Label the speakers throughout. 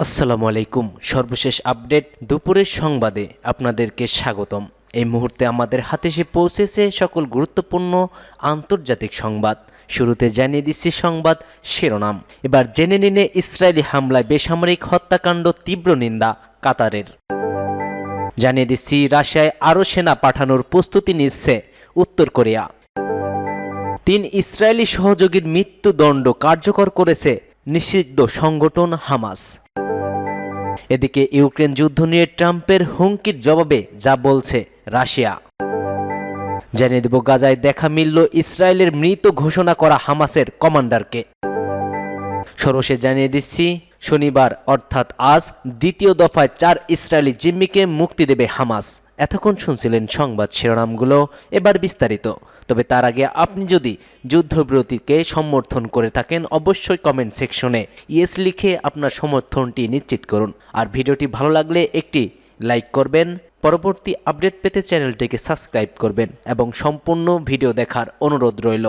Speaker 1: আসসালামু আলাইকুম। সর্বশেষ আপডেট দুপুরের সংবাদে আপনাদেরকে স্বাগতম। এই মুহূর্তে আমাদের হাতে এসে পৌঁছেছে সকল গুরুত্বপূর্ণ আন্তর্জাতিক সংবাদ। শুরুতে জানিয়ে দিচ্ছি সংবাদ শিরোনাম। এবার জেনে নিন ইসরায়েলি হামলায় বেসামরিক হত্যাকাণ্ড তীব্র নিন্দা কাতারের। জানিয়ে দিচ্ছি রাশিয়ায় আরও সেনা পাঠানোর প্রস্তুতি নিচ্ছে উত্তর কোরিয়া। 3 ইসরায়েলি সহযোগীর মৃত্যুদণ্ড কার্যকর করেছে নিষিদ্ধ সংগঠন হামাস। এদিকে ইউক্রেন যুদ্ধ নিয়ে ট্রাম্পের হুমকির জবাবে যা বলছে রাশিয়া। জানিয়ে দেব গাজায় দেখা মিলল ইসরায়েলের মৃত ঘোষণা করা হামাসের কমান্ডারকে। সর্বশেষ জানিয়ে দিচ্ছি শনিবার অর্থাৎ আজ দ্বিতীয় দফায় 4 ইসরায়েলি জিম্মিকে মুক্তি দেবে হামাস। এতক্ষণ শুনছিলেন সংবাদ শিরোনামগুলো, এবার বিস্তারিত। তবে তার আগে আপনি যদি যুদ্ধবিরতিকে সমর্থন করে থাকেন অবশ্যই কমেন্ট সেকশনে ইয়েস লিখে আপনার সমর্থনটি নিশ্চিত করুন। আর ভিডিওটি ভালো লাগলে একটি লাইক করবেন। পরবর্তী আপডেট পেতে চ্যানেলটিকে সাবস্ক্রাইব করবেন এবং সম্পূর্ণ ভিডিও দেখার অনুরোধ রইল।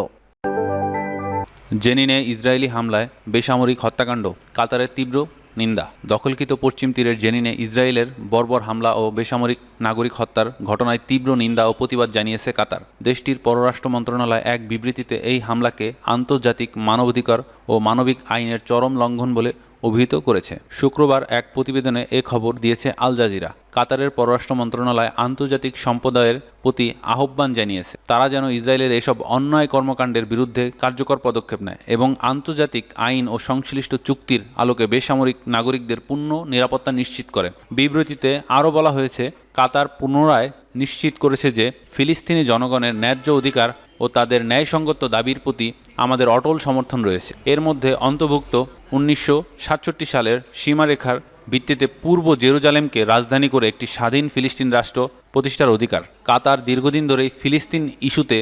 Speaker 2: জেনিনে ইসরায়েলি হামলায় বেসামরিক হত্যাকাণ্ড, কাতারের তীব্র নিন্দা। দখলকৃত পশ্চিম তীরের জেনিনে ইসরায়েলের বর্বর হামলা ও বেসামরিক নাগরিক হত্যার ঘটনায় তীব্র নিন্দা ও প্রতিবাদ জানিয়েছে কাতার। দেশটির পররাষ্ট্র মন্ত্রণালয় এক বিবৃতিতে এই হামলাকে আন্তর্জাতিক মানবাধিকার ও মানবিক আইনের চরম লঙ্ঘন বলে অভিহিত করেছে। শুক্রবার এক প্রতিবেদনে এ খবর দিয়েছে আল জাজিরা। কাতারের পররাষ্ট্র মন্ত্রণালয় আন্তর্জাতিক সম্প্রদায়ের প্রতি আহ্বান জানিয়েছে তারা যেন ইসরায়েলের এসব অন্যায় কর্মকাণ্ডের বিরুদ্ধে কার্যকর পদক্ষেপ নেয় এবং আন্তর্জাতিক আইন ও সংশ্লিষ্ট চুক্তির আলোকে বেসামরিক নাগরিকদের পূর্ণ নিরাপত্তা নিশ্চিত করে। বিবৃতিতে আরও বলা হয়েছে, কাতার পুনরায় নিশ্চিত করেছে যে ফিলিস্তিনি জনগণের ন্যায্য অধিকার ও তাদের ন্যায়সঙ্গত দাবির প্রতি আমাদের অটল সমর্থন রয়েছে। এর মধ্যে অন্তর্ভুক্ত 1967 সালের সীমারেখার ভিত্তিতে পূর্ব জেরুজালেমকে রাজধানী করে একটি স্বাধীন ফিলিস্তিন রাষ্ট্র প্রতিষ্ঠার অধিকার। কাতার দীর্ঘদিন ধরেই ফিলিস্তিন ইস্যুতে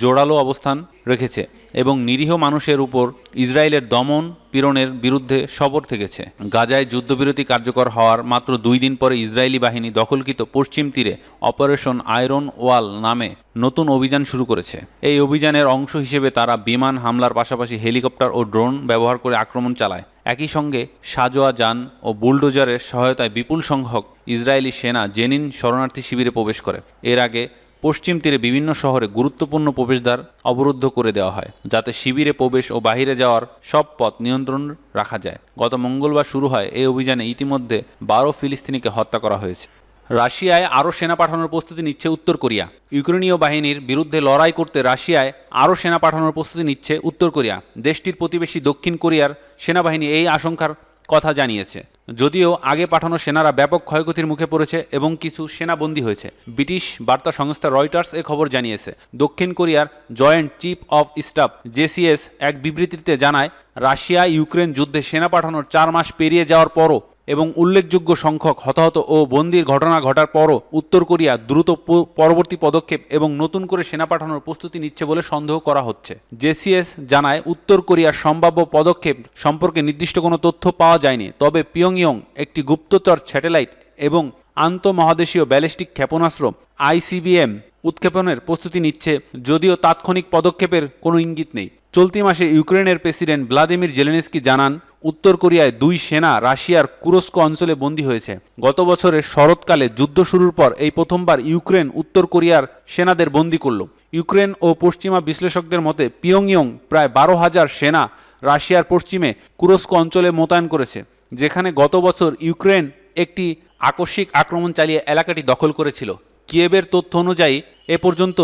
Speaker 2: জোরালো অবস্থান রেখেছে এবং নিরীহ মানুষের উপর ইসরায়েলের দমন পীড়নের বিরুদ্ধে সবর থেকেছে। গাজায় যুদ্ধবিরতি কার্যকর হওয়ার মাত্র 2 দিন পরে ইসরায়েলি বাহিনী দখলকৃত পশ্চিম তীরে অপারেশন আয়রন ওয়াল নামে নতুন অভিযান শুরু করেছে। এই অভিযানের অংশ হিসেবে তারা বিমান হামলার পাশাপাশি হেলিকপ্টার ও ড্রোন ব্যবহার করে আক্রমণ চালায়। একই সঙ্গে সাজোয়া যান ও বুলডোজারের সহায়তায় বিপুল সংখ্যক ইসরায়েলি সেনা জেনিন শরণার্থী শিবিরে প্রবেশ করে। এর আগে পশ্চিম তীরে বিভিন্ন শহরে গুরুত্বপূর্ণ প্রবেশদ্বার অবরুদ্ধ করে দেওয়া হয় যাতে শিবিরে প্রবেশ ও বাহিরে যাওয়ার সব পথ নিয়ন্ত্রণ রাখা যায়। গত মঙ্গলবার শুরু হয় এই অভিযানে ইতিমধ্যে 12 ফিলিস্তিনিকে হত্যা করা হয়েছে। রাশিয়ায় আরও সেনা পাঠানোর প্রস্তুতি নিচ্ছে উত্তর কোরিয়া। ইউক্রেনীয় বাহিনীর বিরুদ্ধে লড়াই করতে রাশিয়ায় আরও সেনা পাঠানোর প্রস্তুতি নিচ্ছে উত্তর কোরিয়া। দেশটির প্রতিবেশী দক্ষিণ কোরিয়ার সেনাবাহিনী এই আশঙ্কার কথা জানিয়েছে। যদিও আগে পাঠানো সেনারা ব্যাপক ক্ষয়ক্ষতির মুখে পড়েছে এবং কিছু সেনা বন্দী হয়েছে। ব্রিটিশ বার্তা সংস্থা রয়টার্স এ খবর জানিয়েছে। দক্ষিণ কোরিয়ার জয়েন্ট চিফ অফ স্টাফ জেসিএস এক বিবৃতিতে জানায়, রাশিয়া ইউক্রেন যুদ্ধে সেনা পাঠানোর 4 মাস পেরিয়ে যাওয়ার পরও এবং উল্লেখযোগ্য সংখ্যক হতাহত ও বন্দির ঘটনা ঘটার পরও উত্তর কোরিয়া দ্রুত পরবর্তী পদক্ষেপ এবং নতুন করে সেনা পাঠানোর প্রস্তুতি নিচ্ছে বলে সন্দেহ করা হচ্ছে। জেসিএস জানায়, উত্তর কোরিয়ার সম্ভাব্য পদক্ষেপ সম্পর্কে নির্দিষ্ট কোনো তথ্য পাওয়া যায়নি, তবে পিয়ংইয়ং একটি গুপ্তচর স্যাটেলাইট এবং আন্তঃমহাদেশীয় ব্যালিস্টিক ক্ষেপণাস্ত্র আইসিবিএম উৎক্ষেপণের প্রস্তুতি নিচ্ছে, যদিও তাৎক্ষণিক পদক্ষেপের কোনো ইঙ্গিত নেই। চলতি মাসে ইউক্রেনের প্রেসিডেন্ট ভ্লাদিমির জেলেনস্কি জানান, উত্তর কোরিয়ায় 2 সেনা রাশিয়ার কুরস্ক অঞ্চলে বন্দী হয়েছে। গত বছরের শরৎকালে যুদ্ধ শুরুর পর এই প্রথমবার ইউক্রেন উত্তর কোরিয়ার সেনাদের বন্দী করল। ইউক্রেন ও পশ্চিমা বিশ্লেষকদের মতে পিয়ংইয়ং প্রায় 12,000 সেনা রাশিয়ার পশ্চিমে কুরস্ক অঞ্চলে মোতায়েন করেছে, যেখানে গত বছর ইউক্রেন একটি আকস্মিক আক্রমণ চালিয়ে এলাকাটি দখল করেছিল। কিয়েভের তথ্য অনুযায়ী এ পর্যন্ত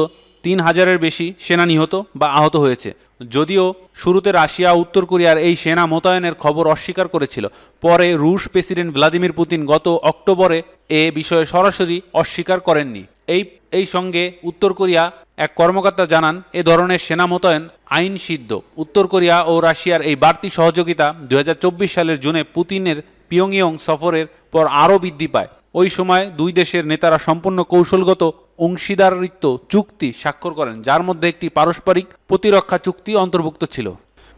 Speaker 2: 3,000-এর বেশি সেনা নিহত বা আহত হয়েছে। যদিও শুরুতে রাশিয়া উত্তর কোরিয়ার এই সেনা মোতায়েনের খবর অস্বীকার করেছিল, পরে রুশ প্রেসিডেন্ট ভ্লাদিমির পুতিন গত অক্টোবরে এ বিষয়ে সরাসরি অস্বীকার করেননি। এই সঙ্গে উত্তর কোরিয়া এক কর্মকর্তা জানান, এ ধরনের সেনা মোতায়েন আইনসিদ্ধ। উত্তর কোরিয়া ও রাশিয়ার এই বাড়তি সহযোগিতা 2024 সালের জুনে পুতিনের পিয়ংইয়ং সফরের পর আরও বৃদ্ধি পায়। ওই সময় 2 দেশের নেতারা সম্পূর্ণ কৌশলগত অংশীদারিত্ব চুক্তি স্বাক্ষর করেন, যার মধ্যে একটি পারস্পরিক প্রতিরক্ষা চুক্তি অন্তর্ভুক্ত ছিল।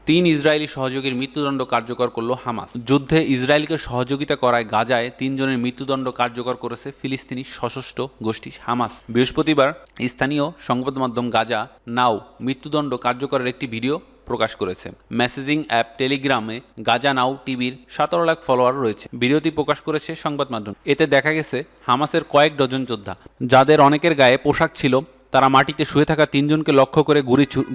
Speaker 2: 3 ইসরায়েলি সহযোগীর মৃত্যুদণ্ড কার্যকর করল হামাস। যুদ্ধে ইসরায়েলকে সহযোগিতা করায় গাজায় 3 জনের মৃত্যুদণ্ড কার্যকর করেছে ফিলিস্তিনি সশস্ত্র গোষ্ঠী হামাস। বৃহস্পতিবার স্থানীয় সংবাদ মাধ্যম গাজা নাও মৃত্যুদণ্ড কার্যকরের একটি ভিডিও প্রকাশ করেছে। মেসেজিং অ্যাপ টেলিগ্রামে গাজা নাও টিভির 17 লাখ ফলোয়ার রয়েছে। ভিডিওটি প্রকাশ করেছে সংবাদ মাধ্যম। এতে দেখা গেছে হামাসের কয়েক ডজন যোদ্ধা, যাদের অনেকের গায়ে পোশাক ছিল, তারা মাটিতে শুয়ে থাকা 3 জনকে লক্ষ্য করে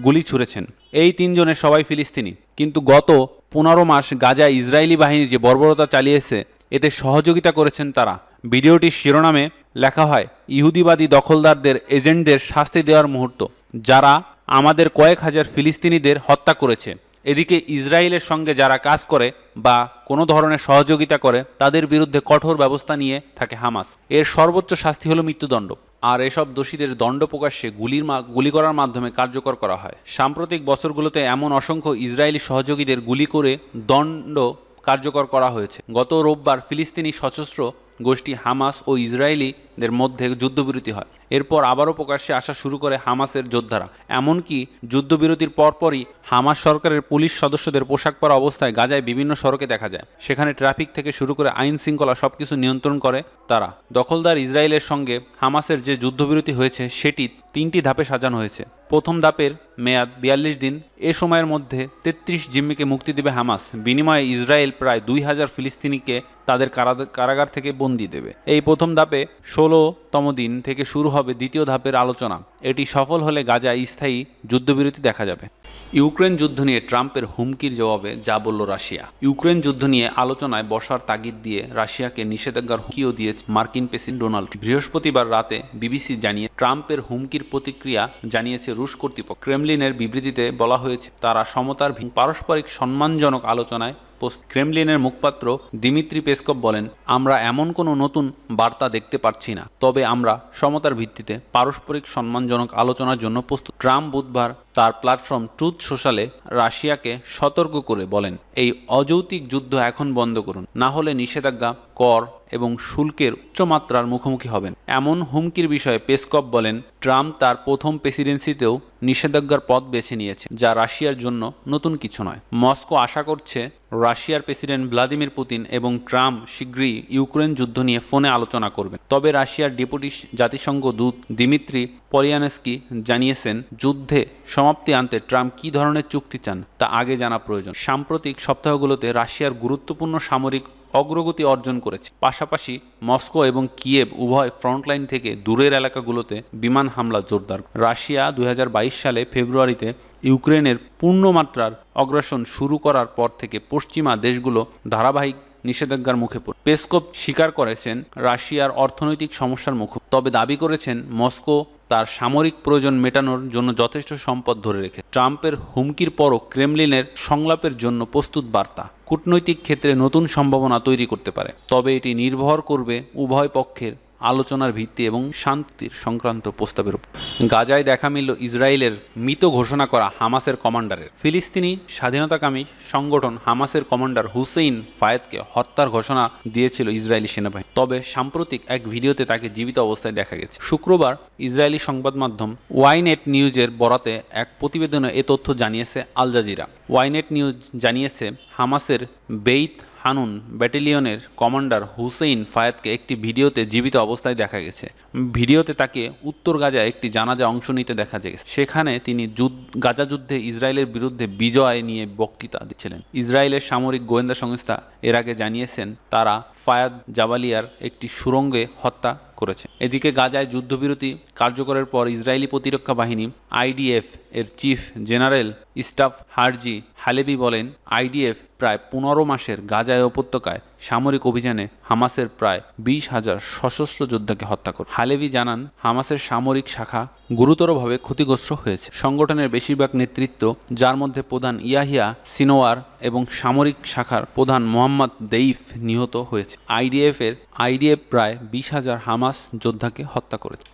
Speaker 2: গুলি ছুঁড়েছেন। এই 3 জনের সবাই ফিলিস্তিনি, কিন্তু গত 15 মাস গাজায় ইসরায়েলি বাহিনী যে বর্বরতা চালিয়েছে এতে সহযোগিতা করেছেন তারা। ভিডিওটির শিরোনামে লেখা হয়, ইহুদিবাদী দখলদারদের এজেন্টদের শাস্তি দেওয়ার মুহূর্ত, যারা আমাদের কয়েক হাজার ফিলিস্তিনিদের হত্যা করেছে। এদিকে ইসরায়েলের সঙ্গে যারা কাজ করে বা কোনো ধরনের সহযোগিতা করে তাদের বিরুদ্ধে কঠোর ব্যবস্থা নিয়ে থাকে হামাস। এর সর্বোচ্চ শাস্তি হলো মৃত্যুদণ্ড, আর এসব দোষীদের দণ্ড প্রকাশ্যে গুলি করার মাধ্যমে কার্যকর করা হয়। সাম্প্রতিক বছরগুলোতে এমন অসংখ্য ইসরায়েলি সহযোগীদের গুলি করে দণ্ড কার্যকর করা হয়েছে। গত রোববার ফিলিস্তিনি সশস্ত্র গোষ্ঠী হামাস ও ইসরায়েলিদের মধ্যে যুদ্ধবিরতি হয়। এরপর আবারও প্রকাশ্যে আসা শুরু করে হামাসের যোদ্ধারা। এমনকি যুদ্ধবিরতির পরপরই হামাস সরকারের পুলিশ সদস্যদের পোশাক পরা অবস্থায় গাজায় বিভিন্ন সড়কে দেখা যায়। সেখানে ট্রাফিক থেকে শুরু করে আইন শৃঙ্খলা সবকিছু নিয়ন্ত্রণ করে তারা। দখলদার ইসরায়েলের সঙ্গে হামাসের যে যুদ্ধবিরতি হয়েছে সেটি 3টি ধাপে সাজানো হয়েছে। প্রথম ধাপের মেয়াদ 42 দিন। এ সময়ের মধ্যে 33 জিম্মিকে মুক্তি দেবে হামাস। বিনিময়ে ইসরায়েল প্রায় 2000 ফিলিস্তিনিকে তাদের কারাগার থেকে বন্দি দেবে। এই প্রথম ধাপে 16তম দিন থেকে শুরু হবে দ্বিতীয় ধাপের আলোচনা। এটি সফল হলে গাজায় স্থায়ী যুদ্ধবিরতি দেখা যাবে। ইউক্রেন যুদ্ধ নিয়ে ট্রাম্পের হুমকির জবাবে যা বলল রাশিয়া। ইউক্রেন যুদ্ধ নিয়ে আলোচনায় বসার তাগিদ দিয়ে রাশিয়াকে নিষেধাজ্ঞার হুমকিও দিয়েছে মার্কিন প্রেসিডেন্ট ডোনাল্ড। বৃহস্পতিবার রাতে বিবিসি জানিয়ে ট্রাম্পের হুমকির প্রতিক্রিয়া জানিয়েছে রুশ কর্তৃপক্ষ। ক্রেমলিনের বিবৃতিতে বলা হয়েছে তারা সমতার পারস্পরিক সম্মানজনক আলোচনায়। ক্রেমলিনের মুখপাত্র দিমিত্রি পেসকভ বলেন, আমরা এমন কোনো নতুন বার্তা দেখতে পাচ্ছি না, তবে আমরা সমতার ভিত্তিতে পারস্পরিক সম্মানজনক আলোচনার জন্য প্রস্তুত। ট্রাম্প বুধবার তার প্ল্যাটফর্ম ট্রুথ সোশ্যালে রাশিয়াকে সতর্ক করে বলেন, এই অযৌক্তিক যুদ্ধ এখন বন্ধ করুন, না হলে নিষেধাজ্ঞা, কর এবং শুল্কের উচ্চমাত্রার মুখোমুখি হবেন। এমন হুমকির বিষয়ে পেসকভ বলেন, ট্রাম্প তার প্রথম প্রেসিডেন্সিতেও নিষেধাজ্ঞার পথ বেছে নিয়েছে, যা রাশিয়ার জন্য নতুন কিছু নয়। মস্কো আশা করছে রাশিয়ার প্রেসিডেন্ট ভ্লাদিমির পুতিন এবং ট্রাম্প শীঘ্রই ইউক্রেন যুদ্ধ নিয়ে ফোনে আলোচনা করবেন। তবে রাশিয়ার ডেপুটি জাতিসংঘ দূত দিমিত্রি পলিয়ানস্কি জানিয়েছেন, যুদ্ধে সমাপ্তি আনতে ট্রাম্প কী ধরনের চুক্তি চান তা আগে জানা প্রয়োজন। সাম্প্রতিক সপ্তাহগুলোতে রাশিয়ার গুরুত্বপূর্ণ সামরিক অগ্রগতি অর্জন করেছে। পাশাপাশি মস্কো এবং কিয়েভ উভয় ফ্রন্টলাইন থেকে দূরের এলাকাগুলোতে বিমান হামলা জোরদার। রাশিয়া 2022 সালে ফেব্রুয়ারিতে ইউক্রেনের পূর্ণমাত্রার অগ্রাসন শুরু করার পর থেকে পশ্চিমা দেশগুলো ধারাবাহিক নিষেধাজ্ঞার মুখে পড়ে। পেসকভ স্বীকার করেছেন রাশিয়ার অর্থনৈতিক সমস্যার মুখে, তবে দাবি করেছেন মস্কো তার সামরিক প্রয়োজন মেটানোর জন্য যথেষ্ট সম্পদ ধরে রেখে। ট্রাম্পের হুমকির পরও ক্রেমলিনের সংলাপের জন্য প্রস্তুত বার্তা কূটনৈতিক ক্ষেত্রে নতুন সম্ভাবনা তৈরি করতে পারে, তবে এটি নির্ভর করবে উভয় পক্ষের আলোচনার ভিত্তি এবং শান্তির সংক্রান্ত প্রস্তাবের উপর। গাজায় দেখা মিলল ইসরায়েলের মৃত ঘোষণা করা হামাসের কমান্ডারের। ফিলিস্তিনি স্বাধীনতাকামী সংগঠন হামাসের কমান্ডার হুসেইন ফায়েদকে হত্যার ঘোষণা দিয়েছিল ইসরায়েলি সেনাবাহিনী, তবে সাম্প্রতিক এক ভিডিওতে তাকে জীবিত অবস্থায় দেখা গেছে। শুক্রবার ইসরায়েলি সংবাদ মাধ্যম ওয়াইনেট নিউজের বরাতে এক প্রতিবেদনে এ তথ্য জানিয়েছে আল জাজিরা। ওয়াইনেট নিউজ জানিয়েছে, হামাসের বেইত হানুন ব্যাটালিয়নের কমান্ডার হুসেইন ফায়েদকে একটি ভিডিওতে জীবিত অবস্থায় দেখা গেছে। ভিডিওতে তাকে উত্তর গাজায় একটি জানাজা অংশ নিতে দেখা গেছে। সেখানে তিনি গাজা যুদ্ধে ইসরায়েলের বিরুদ্ধে বিজয় নিয়ে বক্তৃতা দিচ্ছিলেন। ইসরায়েলের সামরিক গোয়েন্দা সংস্থা এর আগে জানিয়েছেন তারা ফায়াদ জাবালিয়ার একটি সুড়ঙ্গে হত্যা করেছে। এদিকে গাজায় যুদ্ধবিরতি কার্যকরের পর ইসরায়েলি প্রতিরক্ষা বাহিনী আইডিএফ এর চিফ জেনারেল স্টাফ হারজি হালেবি বলেন, আইডিএফ প্রায় 15 মাসের গাজায় উপত্যকায় সামরিক অভিযানে হামাসের প্রায় 20,000 সশস্ত্র যোদ্ধাকে হত্যা করে। হালেবি জানান, হামাসের সামরিক শাখা গুরুতরভাবে ক্ষতিগ্রস্ত হয়েছে। সংগঠনের বেশিরভাগ নেতৃত্ব, যার মধ্যে প্রধান ইয়াহিয়া সিনোয়ার এবং সামরিক শাখার প্রধান মোহাম্মদ দেইফ নিহত হয়েছে। আইডিএফ প্রায় 20,000 হামাস যোদ্ধাকে হত্যা করেছে।